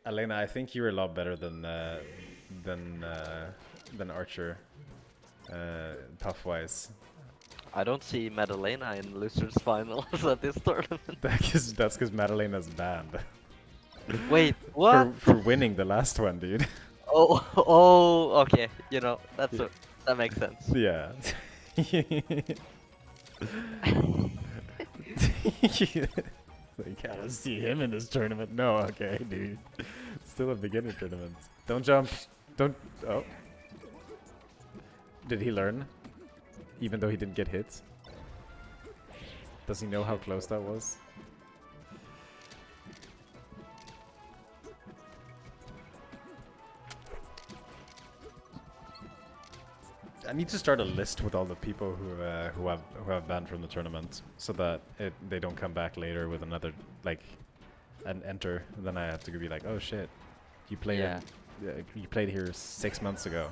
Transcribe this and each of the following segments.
Elena, I think you're a lot better than Archer, tough wise. I don't see Madalena in losers finals at this tournament. That's because Madalena's banned Wait, what? for winning the last one, dude. Oh, oh, okay. You know, that makes sense. Yeah. Like, I don't see him in this tournament. No, okay, dude. Still a beginner tournament. Don't jump. Don't. Oh. Did he learn? Even though he didn't get hit? Does he know how close that was? I need to start a list with all the people who have banned from the tournament, so that they don't come back later with another an enter. And then I have to be like, oh shit, you played you played here 6 months ago.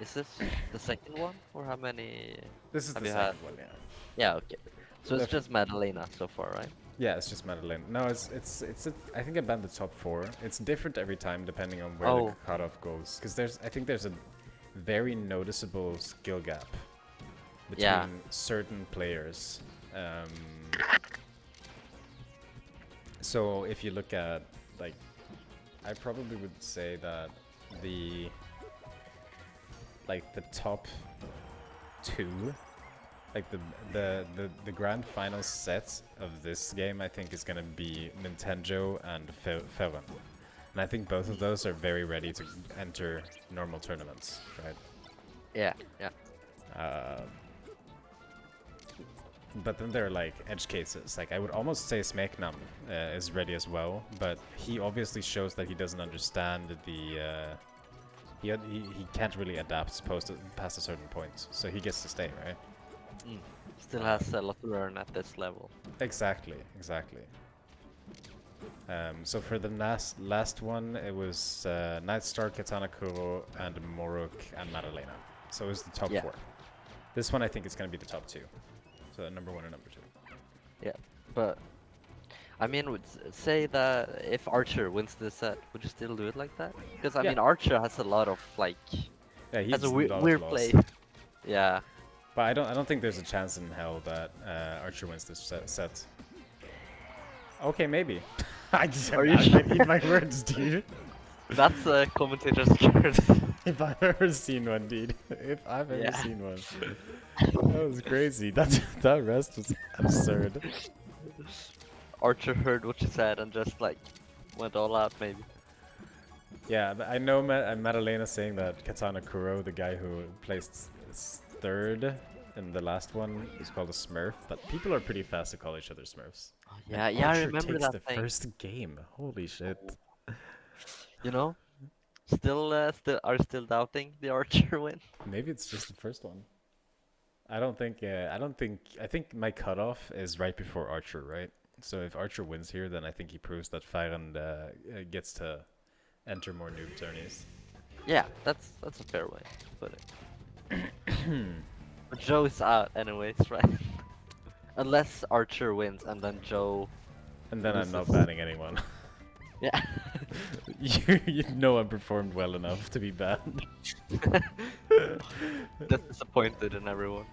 Is this the second one, or how many This is have the you second had? one, yeah. Yeah, okay. So it's just Madalena so far, right? Yeah, it's just Madeleine. No, I think I banned the top 4. It's different every time depending on where Oh. the cutoff goes. Because I think there's a very noticeable skill gap between certain players. So if you look at, like, I probably would say that the top 2, like the grand final set of this game, I think is gonna be Nintendo and Feuren. And I think both of those are very ready to enter normal tournaments, right? Yeah, yeah. But then there are like edge cases. Like I would almost say Smeknam is ready as well, but he obviously shows that he doesn't understand the. He can't really adapt past a certain point, so he gets to stay, right? Still has a lot to learn at this level. Exactly, exactly. So for the last one, it was Nightstar, Katana Kuro, and Moruk and Madalena. So it was the top 4. This one I think is going to be the top 2. So number 1 and number 2. Yeah, but I mean, would say that if Archer wins this set, would you still do it like that? Because I mean, Archer has a lot of like, yeah, he has a lot of weird flaws. play. Yeah. But I don't think there's a chance in hell that Archer wins this set. Okay, maybe. I just eat my words, dude. That's a commentator's curse. If I've ever seen one, dude. If I've ever seen one. That was crazy. That rest was absurd. Archer heard what you said and just like went all out, maybe. Yeah, I know Madalena saying that Katana Kuro, the guy who placed 3rd in the last one, is called a Smurf, but people are pretty fast to call each other Smurfs. Yeah, and yeah, I Archer remember takes that the thing. first game. Holy shit. You know, are still doubting the Archer win. Maybe it's just the first one. I think my cutoff is right before Archer, right? So if Archer wins here, then I think he proves that Feuren gets to enter more noob tourneys. Yeah, that's a fair way to put it. But Joe is out anyways, right? Unless Archer wins and then Joe. And then loses. I'm not banning anyone. Yeah. you know I performed well enough to be banned. Just disappointed in everyone.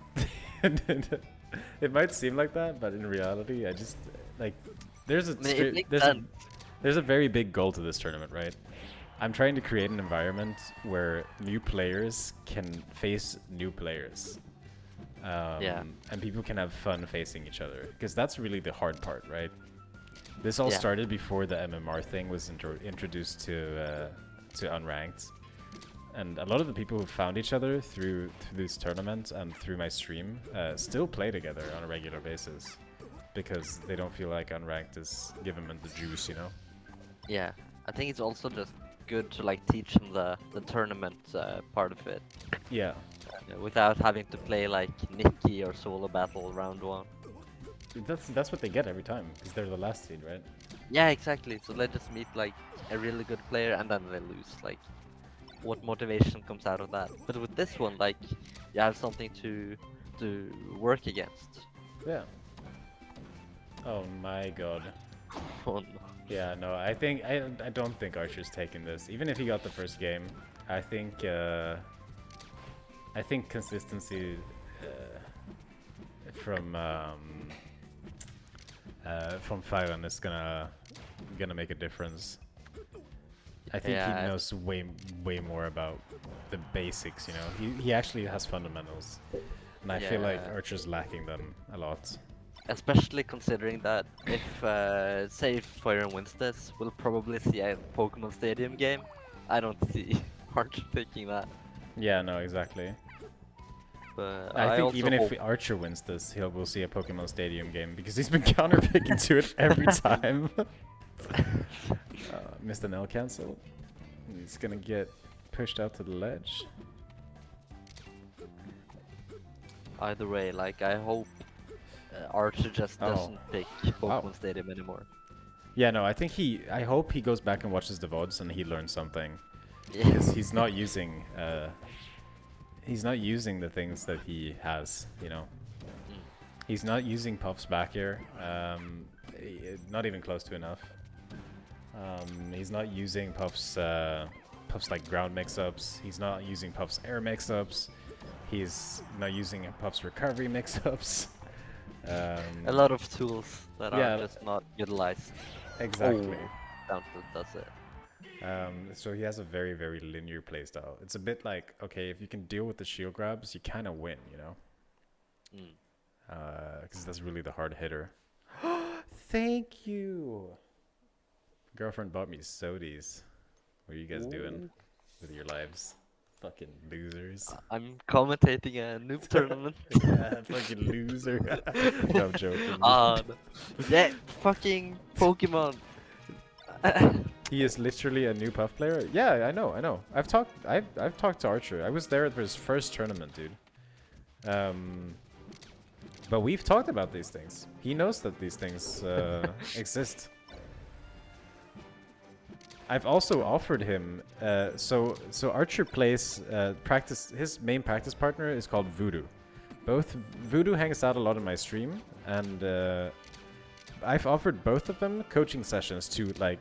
It might seem like that, but in reality, I just like there's a very big goal to this tournament, right? I'm trying to create an environment where new players can face new players. And people can have fun facing each other, because that's really the hard part, right? This all started before the MMR thing was introduced to Unranked, and a lot of the people who found each other through this tournament and through my stream still play together on a regular basis, because they don't feel like Unranked is giving them the juice, you know? Yeah, I think it's also just good to like teach them the tournament part of it. Yeah. Without having to play like Nikki or solo battle round 1. That's what they get every time, because they're the last seed, right? Yeah, exactly. So they just meet like a really good player and then they lose. Like, what motivation comes out of that? But with this one, like, you have something to work against. Yeah. Oh my god. Oh no. Yeah, no, I don't think Archer's taking this. Even if he got the first game, I think consistency from Feuren is gonna make a difference. I think he knows way more about the basics, you know. He actually has fundamentals, and I feel like Archer's lacking them a lot. Especially considering that if, say, Feuren wins this, we'll probably see a Pokemon Stadium game. I don't see Archer taking that. Yeah, no, exactly. But I think even if Archer wins this, we'll see a Pokemon Stadium game because he's been counterpicking to it every time. Missed an L cancel. He's gonna get pushed out to the ledge. Either way, like, I hope Archer just doesn't pick Pokemon Stadium anymore. Yeah, no, I hope he goes back and watches the VODs and he learns something. Because he's not using the things that he has, you know. He's not using Puff's back air, not even close to enough. He's not using Puff's like ground mix-ups. He's not using Puff's air mix-ups. He's not using Puff's recovery mix-ups. A lot of tools that are just not utilized. Exactly. That's it. So he has a very, very linear playstyle. It's a bit like, okay, if you can deal with the shield grabs, you kind of win, you know? Because that's really the hard hitter. Thank you! Girlfriend bought me sodies. What are you guys doing with your lives? Fucking losers. I'm commentating a noob tournament. Yeah, fucking loser. No, I'm joking. Yeah, fucking Pokemon. He is literally a new Puff player. Yeah, I know. I've talked to Archer. I was there for his first tournament, dude. But we've talked about these things. He knows that these things exist. I've also offered him. So Archer plays practice. His main practice partner is called Voodoo. Voodoo hangs out a lot in my stream, and I've offered both of them coaching sessions to like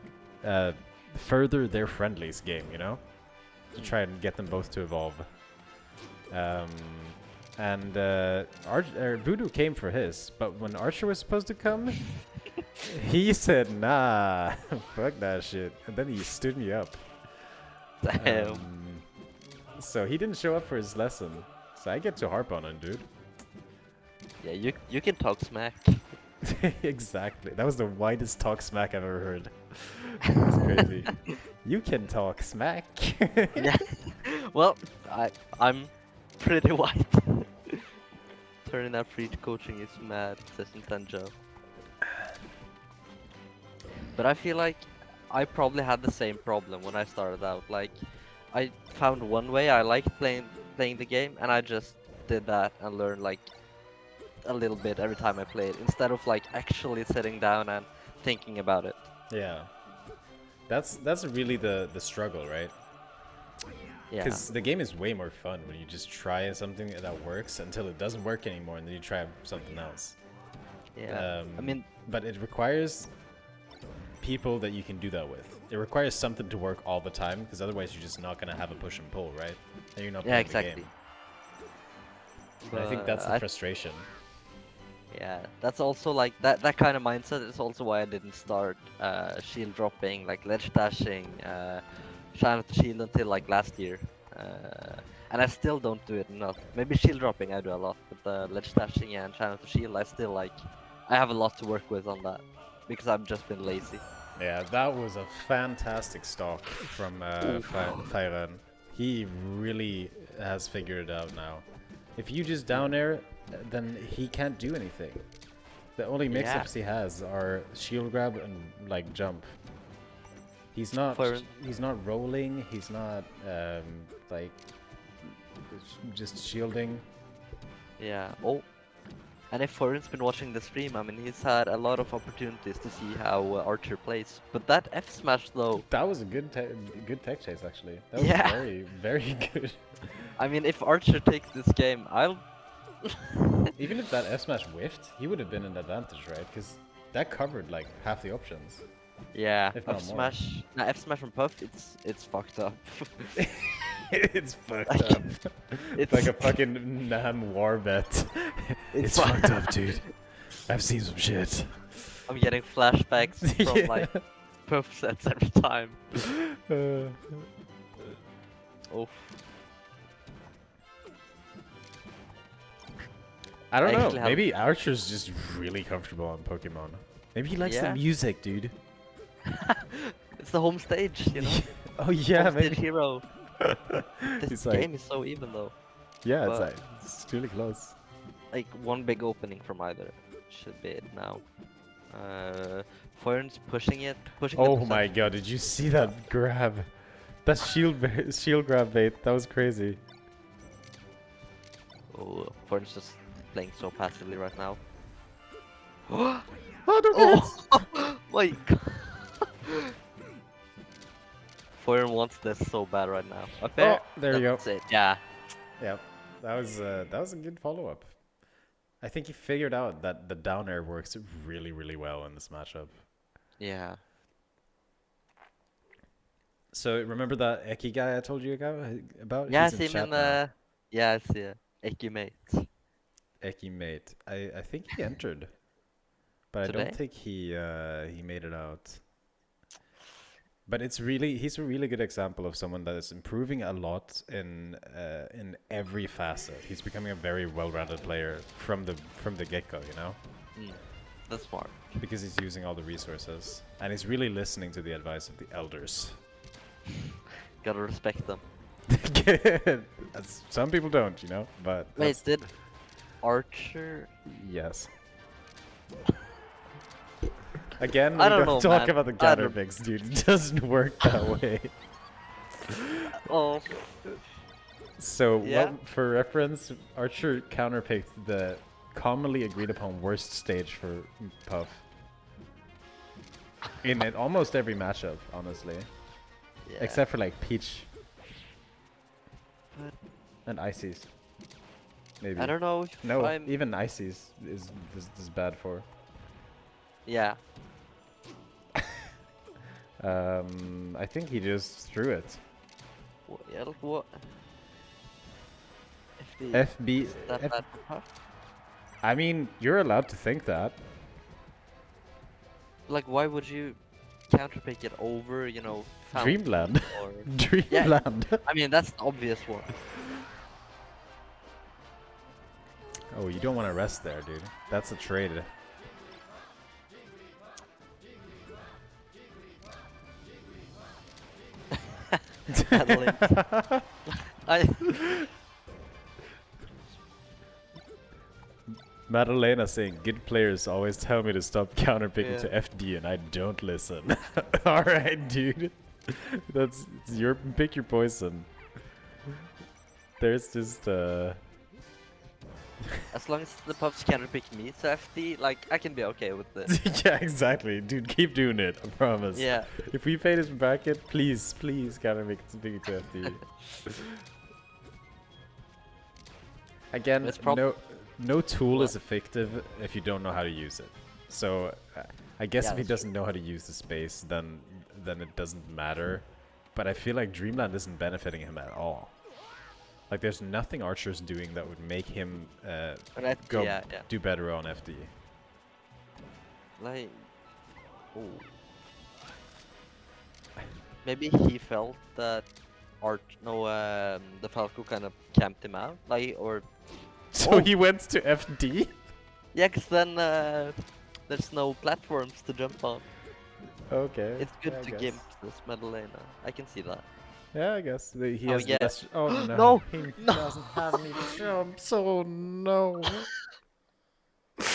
further their friendlies game, you know, to try and get them both to evolve. Voodoo came for his, but when Archer was supposed to come, he said, nah, fuck that shit. And then he stood me up. Damn. So he didn't show up for his lesson. So I get to harp on him, dude. Yeah, you can talk smack. Exactly. That was the widest talk smack I've ever heard. That's crazy. You can talk smack. Yeah. Well, I'm pretty white. Turning out free coaching is mad, says Nintendo. But I feel like I probably had the same problem when I started out. Like, I found one way I liked playing the game, and I just did that and learned like a little bit every time I played, instead of like actually sitting down and thinking about it. Yeah, that's really the struggle, right? Yeah. Because the game is way more fun when you just try something that works until it doesn't work anymore, and then you try something else. Yeah. I mean, but it requires people that you can do that with. It requires something to work all the time, because otherwise you're just not gonna have a push and pull, right? And you're not playing the game. But I think that's the frustration. Yeah, that's also like that kind of mindset is also why I didn't start shield dropping, like ledge dashing, Channel to shield until like last year. And I still don't do it enough. Maybe shield dropping I do a lot, but ledge dashing and channel to shield I still like. I have a lot to work with on that because I've just been lazy. Yeah, that was a fantastic stock from Feuren. He really has figured it out now. If you just down air, then he can't do anything. The only mix-ups he has are shield grab and like jump. He's not rolling. He's not like just shielding. Yeah. Oh. And if Feuren's been watching the stream, I mean, he's had a lot of opportunities to see how Archer plays. But that F smash though. That was a good tech chase actually. That was very, very good. I mean, if Archer takes this game, I'll. Even if that F smash whiffed, he would have been an advantage, right? Because that covered like half the options. Yeah, If F not more. smash. Nah, F smash from Puff. It's fucked up. It's fucked up. It's like a fucking Nam war bet. It's fucked up, dude. I've seen some shit. I'm getting flashbacks from like Puff sets every time. Oof. I don't know. Maybe Archer's just really comfortable on Pokemon. Maybe he likes the music, dude. It's the home stage, you know? Oh yeah, home maybe. Stage hero. This game is so even though. Yeah, it's like, it's really close. Like one big opening from either should be it now. Feuren's pushing it. Oh my god, did you see that grab? That shield grab bait, that was crazy. Oh, Feuren's just playing so passively right now. Oh, don't get it! My god. Feuren wants this so bad right now. Oh, there you go. It. Yeah. Yep, that was a good follow-up. I think he figured out that the down air works really, really well in this matchup. Yeah. So remember that Eki guy I told you about? Yeah, I He's see him in the... Yeah, I see it. Eki mate. Eki mate. I think he entered. But Today? I don't think he made it out. But he's a really good example of someone that is improving a lot in every facet. He's becoming a very well-rounded player from the get-go, you know? That's smart. Because he's using all the resources. And he's really listening to the advice of the elders. Gotta respect them. Some people don't, you know? But wait, did Archer... Yes. Again, I we don't don't know, talk man. about the counter picks, dude. It doesn't work that way. Oh. So, Yeah? for reference, Archer counterpicked the commonly agreed upon worst stage for Puff. In almost every matchup, honestly. Yeah. Except for like Peach. And Ices. Maybe. I don't know if No, I'm... even Ices is bad for. Yeah. I think he just threw it. What? FB. Is that bad for Puff? I mean, you're allowed to think that. Like, why would you counterpick it over, you know, Fountain Dreamland. or... Dreamland. Yeah, I mean, that's the obvious one. Oh, you don't want to rest there, dude. That's a trade. Madalena saying, good players always tell me to stop counterpicking to FD and I don't listen. Alright, dude. That's your pick your poison. There's just As long as the Puffs counterpick me to FD, like, I can be okay with this. Yeah, exactly. Dude, keep doing it. I promise. Yeah. If we fade his bracket, please counterpick it to FD. Again, no tool is effective if you don't know how to use it. So, I guess if he doesn't know how to use the space, then it doesn't matter. But I feel like Dreamland isn't benefiting him at all. Like, there's nothing Archer's doing that would make him do better on FD. Like, maybe he felt that the Falco kind of camped him out, like, or... So he went to FD? Yeah, because then there's no platforms to jump on. Okay. It's good to gimp this Madalena. I can see that. Yeah, I guess. He has the best... Oh no. No! He doesn't have any jumps. Oh no.